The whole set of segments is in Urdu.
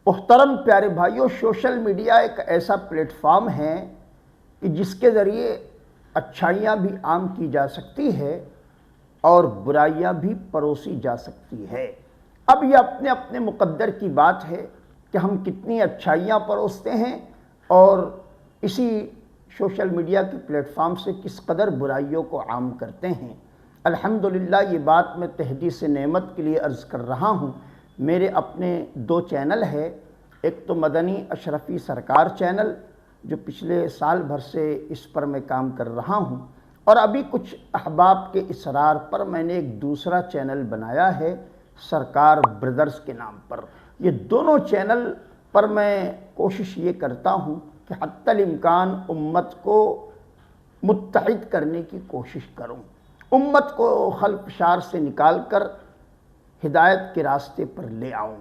محترم پیارے بھائیوں، سوشل میڈیا ایک ایسا پلیٹ فارم ہے کہ جس کے ذریعے اچھائیاں بھی عام کی جا سکتی ہے اور برائیاں بھی پروسی جا سکتی ہے۔ اب یہ اپنے اپنے مقدر کی بات ہے کہ ہم کتنی اچھائیاں پروستے ہیں اور اسی سوشل میڈیا کی پلیٹ فارم سے کس قدر برائیوں کو عام کرتے ہیں۔ الحمدللہ یہ بات میں تحدیث نعمت کے لیے عرض کر رہا ہوں۔ میرے اپنے 2 چینل ہے، ایک تو مدنی اشرفی سرکار چینل جو پچھلے سال بھر سے اس پر میں کام کر رہا ہوں، اور ابھی کچھ احباب کے اصرار پر میں نے ایک دوسرا چینل بنایا ہے سرکار بردرز کے نام پر۔ یہ دونوں چینل پر میں کوشش یہ کرتا ہوں کہ حتی الامکان امت کو متحد کرنے کی کوشش کروں، امت کو خلفشار سے نکال کر ہدایت کے راستے پر لے آؤں۔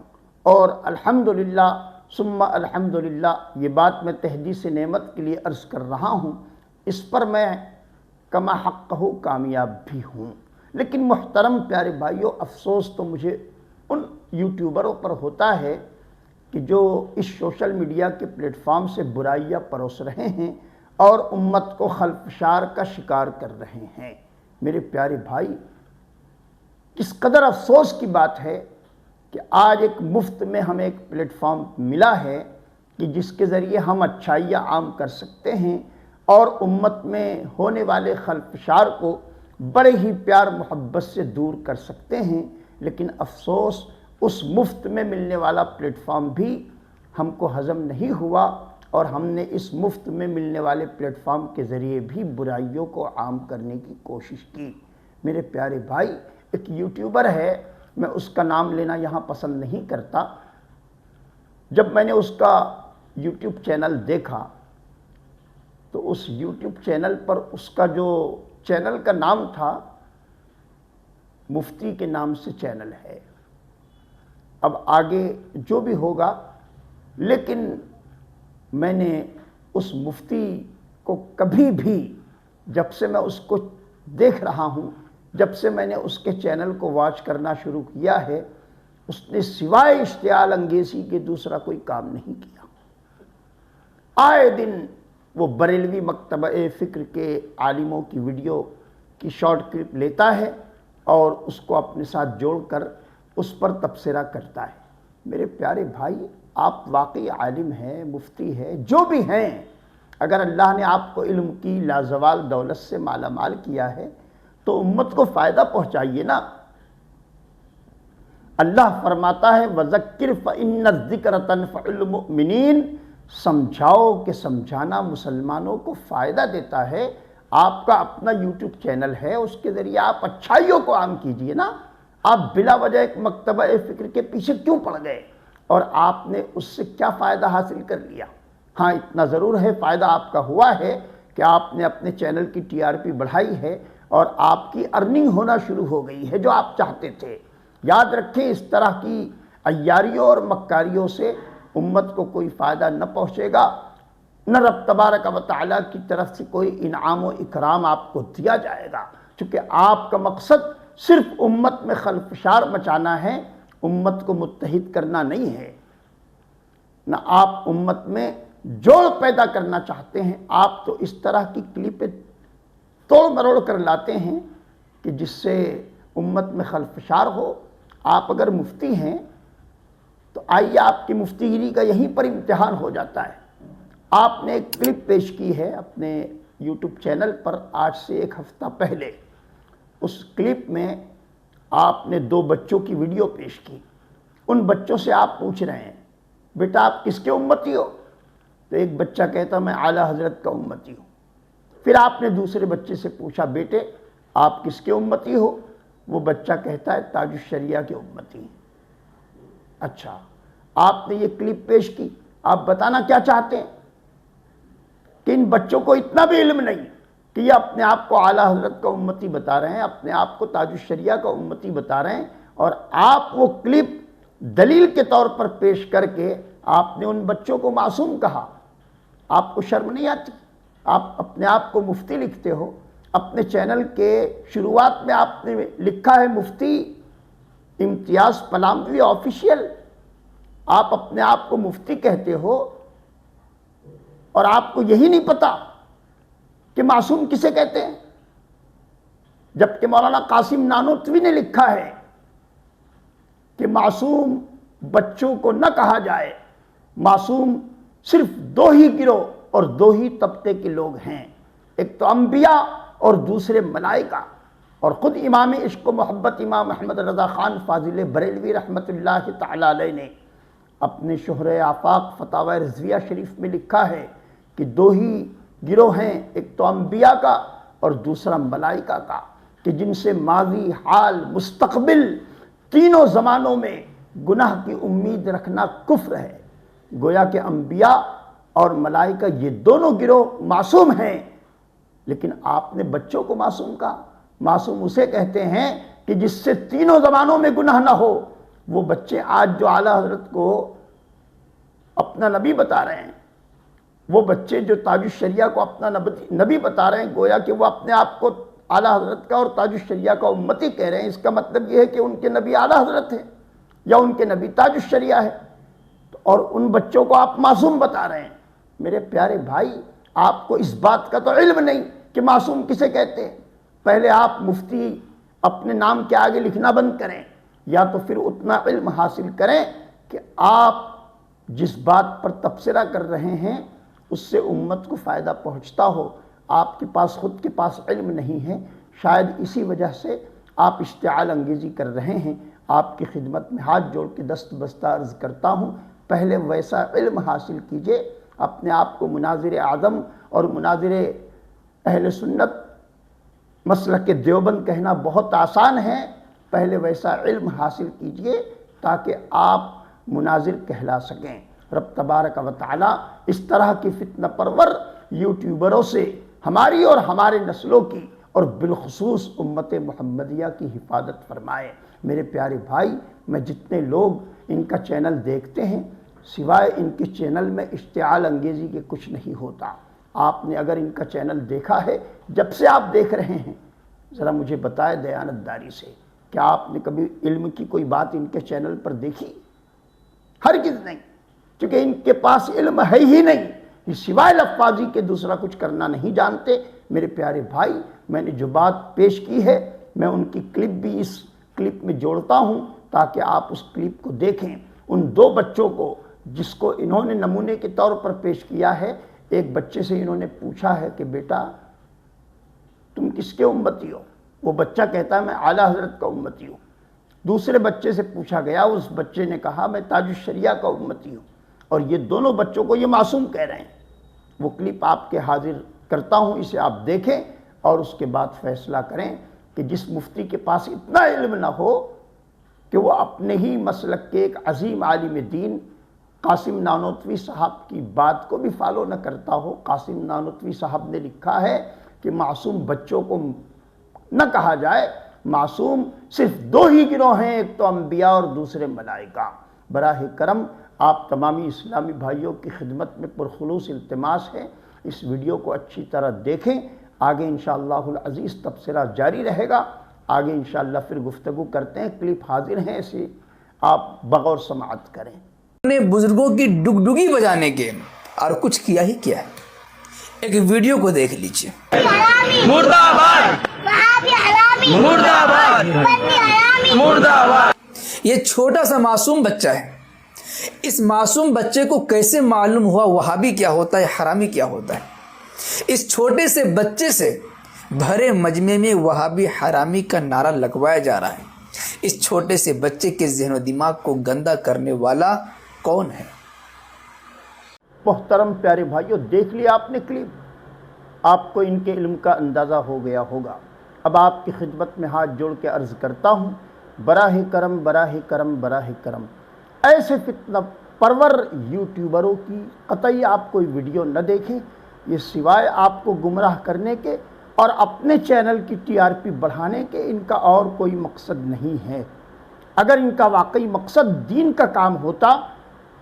اور الحمدللہ ثم الحمدللہ یہ بات میں تحدیث نعمت کے لیے عرض کر رہا ہوں، اس پر میں کما حقہ کامیاب بھی ہوں۔ لیکن محترم پیارے بھائیوں، افسوس تو مجھے ان یوٹیوبروں پر ہوتا ہے کہ جو اس سوشل میڈیا کے پلیٹ فارم سے برائیاں پروس رہے ہیں اور امت کو خلفشار کا شکار کر رہے ہیں۔ میرے پیارے بھائی، کس قدر افسوس کی بات ہے کہ آج ایک مفت میں ہمیں ایک پلیٹ فارم ملا ہے کہ جس کے ذریعے ہم اچھائیاں عام کر سکتے ہیں اور امت میں ہونے والے خلفشار کو بڑے ہی پیار محبت سے دور کر سکتے ہیں۔ لیکن افسوس اس مفت میں ملنے والا پلیٹ فارم بھی ہم کو ہضم نہیں ہوا اور ہم نے اس مفت میں ملنے والے پلیٹ فارم کے ذریعے بھی برائیوں کو عام کرنے کی کوشش کی۔ میرے پیارے بھائی، ایک یوٹیوبر ہے، میں اس کا نام لینا یہاں پسند نہیں کرتا۔ جب میں نے اس کا یوٹیوب چینل دیکھا تو اس یوٹیوب چینل پر اس کا جو چینل کا نام تھا، مفتی کے نام سے چینل ہے۔ اب آگے جو بھی ہوگا، لیکن میں نے اس مفتی کو کبھی بھی، جب سے میں اس کو دیکھ رہا ہوں، جب سے میں نے اس کے چینل کو واچ کرنا شروع کیا ہے، اس نے سوائے اشتعال انگیزی کے دوسرا کوئی کام نہیں کیا۔ آئے دن وہ بریلوی مکتبہ فکر کے عالموں کی ویڈیو کی شارٹ کلپ لیتا ہے اور اس کو اپنے ساتھ جوڑ کر اس پر تبصرہ کرتا ہے۔ میرے پیارے بھائی، آپ واقعی عالم ہیں، مفتی ہیں، جو بھی ہیں، اگر اللہ نے آپ کو علم کی لازوال دولت سے مالا مال کیا ہے تو امت کو فائدہ پہنچائیے نا۔ اللہ فرماتا ہے وَذَكِّرْ فَإِنَّ الذِّكْرَ تَنفَعُ الْمُؤْمِنِينَ، سمجھاؤ کہ سمجھانا مسلمانوں کو فائدہ دیتا ہے۔ آپ کا اپنا یوٹیوب چینل ہے، اس کے ذریعے آپ اچھائیوں کو عام کیجئے نا۔ آپ بلا وجہ ایک مکتبہ فکر کے پیچھے کیوں پڑ گئے اور آپ نے اس سے کیا فائدہ حاصل کر لیا؟ ہاں، اتنا ضرور ہے، فائدہ آپ کا ہوا ہے کہ آپ نے اپنے چینل کی TRP بڑھائی ہے اور آپ کی ارننگ ہونا شروع ہو گئی ہے جو آپ چاہتے تھے۔ یاد رکھیں، اس طرح کی عیاریوں اور مکاریوں سے امت کو کوئی فائدہ نہ پہنچے گا، نہ رب تبارک و تعالیٰ کی طرف سے کوئی انعام و اکرام آپ کو دیا جائے گا، چونکہ آپ کا مقصد صرف امت میں خلفشار مچانا ہے، امت کو متحد کرنا نہیں ہے۔ نہ آپ امت میں جوڑ پیدا کرنا چاہتے ہیں، آپ تو اس طرح کی کلپیں توڑ مروڑ کر لاتے ہیں کہ جس سے امت میں خلفشار ہو۔ آپ اگر مفتی ہیں تو آئیے، آپ کی مفتی گیری کا یہیں پر امتحان ہو جاتا ہے۔ آپ نے ایک کلپ پیش کی ہے اپنے یوٹیوب چینل پر آج سے 1 ہفتہ پہلے۔ اس کلپ میں آپ نے 2 بچوں کی ویڈیو پیش کی۔ ان بچوں سے آپ پوچھ رہے ہیں بیٹا آپ کس کے امتی ہو؟ تو ایک بچہ کہتا میں اعلیٰ حضرت کا امتی ہوں۔ پھر آپ نے دوسرے بچے سے پوچھا بیٹے آپ کس کے امتی ہو؟ وہ بچہ کہتا ہے تاج الشریعہ کے امتی ہیں۔ اچھا، آپ نے یہ کلپ پیش کی، آپ بتانا کیا چاہتے ہیں کہ ان بچوں کو اتنا بھی علم نہیں کہ یہ اپنے آپ کو اعلیٰ حضرت کا امتی بتا رہے ہیں، اپنے آپ کو تاج الشریعہ کا امتی بتا رہے ہیں، اور آپ وہ کلپ دلیل کے طور پر پیش کر کے آپ نے ان بچوں کو معصوم کہا۔ آپ کو شرم نہیں آتی؟ آپ اپنے آپ کو مفتی لکھتے ہو، اپنے چینل کے شروعات میں آپ نے لکھا ہے مفتی امتیاز پلاموی آفیشیل، آپ اپنے آپ کو مفتی کہتے ہو اور آپ کو یہی نہیں پتا کہ معصوم کسے کہتے ہیں، جبکہ مولانا قاسم نانوتوی نے لکھا ہے کہ معصوم بچوں کو نہ کہا جائے، معصوم صرف دو ہی گروہ اور دو ہی طبقے کے لوگ ہیں، ایک تو انبیاء اور دوسرے ملائکہ۔ اور خود امام عشق و محبت امام احمد رضا خان فاضل بریلوی رحمۃ اللہ تعالی علیہ نے اپنے شہرِ آفاق فتاوی رضویہ شریف میں لکھا ہے کہ دو ہی گروہ ہیں، ایک تو انبیاء کا اور دوسرا ملائکہ کا، کہ جن سے ماضی، حال، مستقبل تینوں زمانوں میں گناہ کی امید رکھنا کفر ہے۔ گویا کہ انبیاء اور ملائکہ یہ دونوں گروہ معصوم ہیں، لیکن آپ نے بچوں کو معصوم کہا۔ معصوم اسے کہتے ہیں کہ جس سے تینوں زمانوں میں گناہ نہ ہو۔ وہ بچے آج جو اعلیٰ حضرت کو اپنا نبی بتا رہے ہیں، وہ بچے جو تاج الشریعہ کو اپنا نبی بتا رہے ہیں، گویا کہ وہ اپنے آپ کو اعلیٰ حضرت کا اور تاج الشریعہ کا امتی کہہ رہے ہیں۔ اس کا مطلب یہ ہے کہ ان کے نبی اعلیٰ حضرت ہیں یا ان کے نبی تاج الشریعہ ہے، اور ان بچوں کو آپ معصوم بتا رہے ہیں۔ میرے پیارے بھائی، آپ کو اس بات کا تو علم نہیں کہ معصوم کسے کہتے ہیں۔ پہلے آپ مفتی اپنے نام کے آگے لکھنا بند کریں، یا تو پھر اتنا علم حاصل کریں کہ آپ جس بات پر تبصرہ کر رہے ہیں اس سے امت کو فائدہ پہنچتا ہو۔ آپ کے پاس خود کے پاس علم نہیں ہے، شاید اسی وجہ سے آپ اشتعال انگیزی کر رہے ہیں۔ آپ کی خدمت میں ہاتھ جوڑ کے دست بستہ عرض کرتا ہوں، پہلے ویسا علم حاصل کیجئے۔ اپنے آپ کو مناظر اعظم اور مناظر اہل سنت مسلک دیوبند کہنا بہت آسان ہے، پہلے ویسا علم حاصل کیجئے تاکہ آپ مناظر کہلا سکیں۔ رب تبارک و تعالی اس طرح کی فتنہ پرور یوٹیوبروں سے ہماری اور ہمارے نسلوں کی اور بالخصوص امت محمدیہ کی حفاظت فرمائے۔ میرے پیارے بھائی، میں جتنے لوگ ان کا چینل دیکھتے ہیں، سوائے ان کے چینل میں اشتعال انگیزی کے کچھ نہیں ہوتا۔ آپ نے اگر ان کا چینل دیکھا ہے، جب سے آپ دیکھ رہے ہیں، ذرا مجھے بتائے دیانت داری سے، کیا آپ نے کبھی علم کی کوئی بات ان کے چینل پر دیکھی؟ ہرگز نہیں، کیونکہ ان کے پاس علم ہے ہی نہیں، یہ سوائے لفاظی کے دوسرا کچھ کرنا نہیں جانتے۔ میرے پیارے بھائی، میں نے جو بات پیش کی ہے، میں ان کی کلپ بھی اس کلپ میں جوڑتا ہوں تاکہ آپ اس کلپ کو دیکھیں۔ ان دو بچوں کو جس کو انہوں نے نمونے کے طور پر پیش کیا ہے، ایک بچے سے انہوں نے پوچھا ہے کہ بیٹا تم کس کے امتی ہو؟ وہ بچہ کہتا ہے میں اعلیٰ حضرت کا امتی ہوں۔ دوسرے بچے سے پوچھا گیا، اس بچے نے کہا میں تاج الشریعہ کا امتی ہوں، اور یہ دونوں بچوں کو یہ معصوم کہہ رہے ہیں۔ وہ کلپ آپ کے حاضر کرتا ہوں، اسے آپ دیکھیں اور اس کے بعد فیصلہ کریں کہ جس مفتی کے پاس اتنا علم نہ ہو کہ وہ اپنے ہی مسلک کے ایک عظیم عالم دین قاسم نانوتوی صاحب کی بات کو بھی فالو نہ کرتا ہو۔ قاسم نانوتوی صاحب نے لکھا ہے کہ معصوم بچوں کو نہ کہا جائے، معصوم صرف دو ہی گروہ ہیں، ایک تو انبیاء اور دوسرے ملائکہ۔ براہ کرم آپ تمامی اسلامی بھائیوں کی خدمت میں پرخلوص التماس ہے، اس ویڈیو کو اچھی طرح دیکھیں۔ آگے انشاءاللہ العزیز تبصرہ جاری رہے گا، آگے انشاءاللہ پھر گفتگو کرتے ہیں۔ کلپ حاضر ہیں، اسے آپ بغور سماعت کریں۔ نے بزرگوں کی ڈگڈگی بجانے کے اور کچھ کیا ہی کیا ہے، ایک ویڈیو کو دیکھ لیجئے۔ مردہ آباد، مردہ آباد، مردہ آباد۔ یہ چھوٹا سا معصوم بچہ ہے، اس معصوم بچے کو کیسے معلوم ہوا وہابی کیا ہوتا ہے، حرامی کیا ہوتا ہے؟ اس چھوٹے سے بچے سے بھرے مجمع میں وہابی حرامی کا نعرہ لگوایا جا رہا ہے۔ اس چھوٹے سے بچے کے ذہن و دماغ کو گندا کرنے والا کون ہے؟ محترم پیارے بھائیوں، دیکھ لیا آپ نے کلپ، آپ کو ان کے علم کا اندازہ ہو گیا ہوگا۔ اب آپ کی خدمت میں ہاتھ جوڑ کے عرض کرتا ہوں، براہ کرم براہ کرم براہ کرم ایسے فتنہ پرور یوٹیوبروں کی قطعی آپ کوئی ویڈیو نہ دیکھیں، یہ سوائے آپ کو گمراہ کرنے کے اور اپنے چینل کی TRP بڑھانے کے ان کا اور کوئی مقصد نہیں ہے۔ اگر ان کا واقعی مقصد دین کا کام ہوتا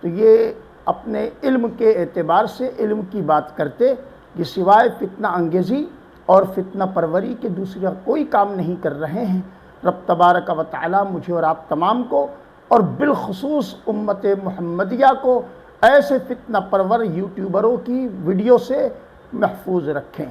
تو یہ اپنے علم کے اعتبار سے علم کی بات کرتے، یہ سوائے فتنہ انگیزی اور فتنہ پروری کے دوسرا کوئی کام نہیں کر رہے ہیں۔ رب تبارک و تعالی مجھے اور آپ تمام کو اور بالخصوص امت محمدیہ کو ایسے فتنہ پرور یوٹیوبروں کی ویڈیو سے محفوظ رکھیں۔